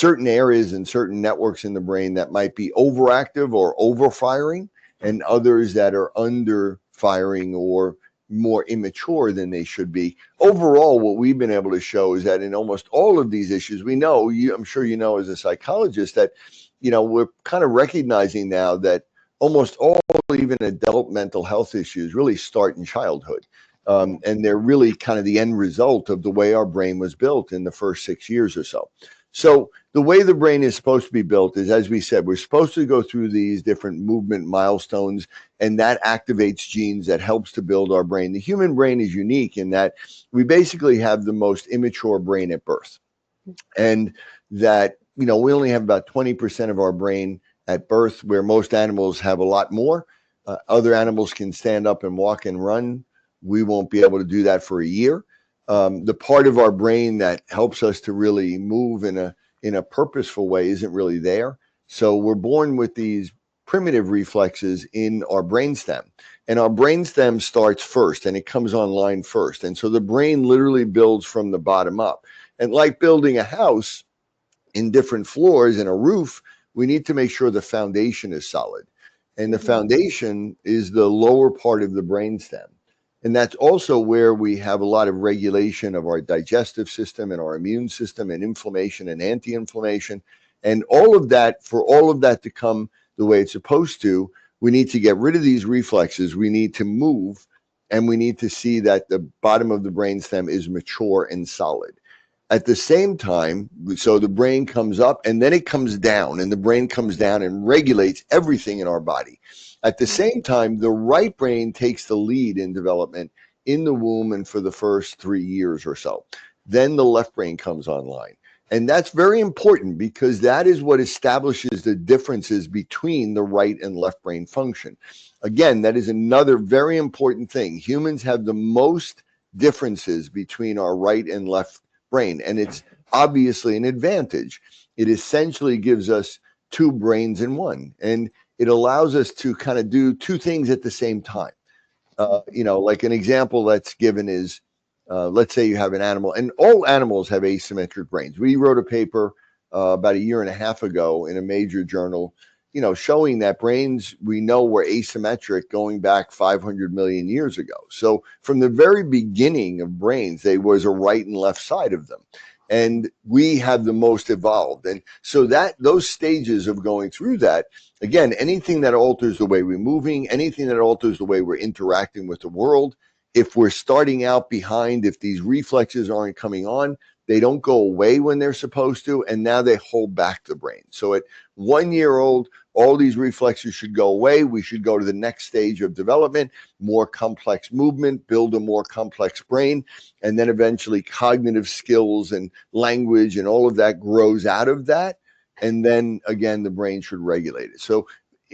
certain areas and certain networks in the brain that might be overactive or overfiring, and others that are under firing or more immature than they should be. Overall, what we've been able to show is that in almost all of these issues, we know, I'm sure you know as a psychologist, that we're kind of recognizing now that almost all, even adult mental health issues, really start in childhood. And they're really kind of the end result of the way our brain was built in the first 6 years or so. So the way the brain is supposed to be built is, as we said, we're supposed to go through these different movement milestones, and that activates genes that helps to build our brain. The human brain is unique in that we basically have the most immature brain at birth, and that we only have about 20% of our brain at birth, where most animals have a lot more. Other animals can stand up and walk and run. We won't be able to do that for a year. The part of our brain that helps us to really move in a purposeful way isn't really there. So we're born with these primitive reflexes in our brainstem, and our brainstem starts first and it comes online first. And so the brain literally builds from the bottom up. And like building a house in different floors and a roof, we need to make sure the foundation is solid. And the foundation is the lower part of the brainstem. And that's also where we have a lot of regulation of our digestive system and our immune system and inflammation and anti-inflammation. And all of that, for all of that to come the way it's supposed to, we need to get rid of these reflexes. We need to move, and we need to see that the bottom of the brainstem is mature and solid. At the same time, so the brain comes up and then it comes down, and the brain comes down and regulates everything in our body. At the same time, the right brain takes the lead in development in the womb and for the first 3 years or so. Then the left brain comes online. And that's very important because that is what establishes the differences between the right and left brain function. Again, that is another very important thing. Humans have the most differences between our right and left brain, and it's obviously an advantage. It essentially gives us two brains in one, and it allows us to kind of do two things at the same time. Like an example that's given is, let's say you have an animal, and all animals have asymmetric brains. We wrote a paper about 1.5 years ago in a major journal, showing that brains we know were asymmetric going back 500 million years ago. So from the very beginning of brains, there was a right and left side of them. And we have the most evolved. And so that those stages of going through that, again, anything that alters the way we're moving, anything that alters the way we're interacting with the world, if we're starting out behind, if these reflexes aren't coming on, they don't go away when they're supposed to, and now they hold back the brain. So at 1 year old, all these reflexes should go away. We should go to the next stage of development, more complex movement, build a more complex brain, and then eventually cognitive skills and language and all of that grows out of that. And then again, the brain should regulate it. So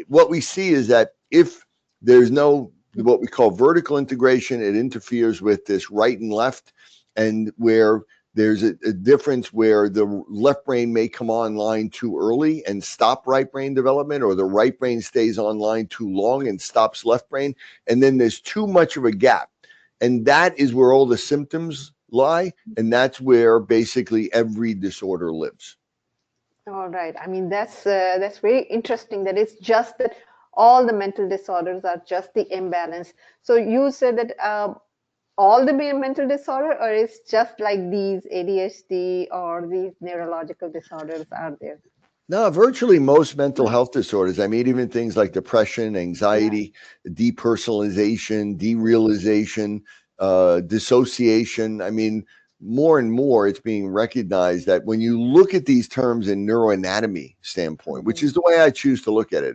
what we see is that if there's no what we call vertical integration, it interferes with this right and left, and where there's a difference where the left brain may come online too early and stop right brain development, or the right brain stays online too long and stops left brain. And then there's too much of a gap. And that is where all the symptoms lie. And that's where basically every disorder lives. All right. I mean, that's very interesting that it's just that all the mental disorders are just the imbalance. So you said that all the mental disorder, or it's just like these ADHD or these neurological disorders are there? No, virtually most mental health disorders. I mean, even things like depression, anxiety, depersonalization, derealization, dissociation. I mean, more and more it's being recognized that when you look at these terms in neuroanatomy standpoint, which is the way I choose to look at it,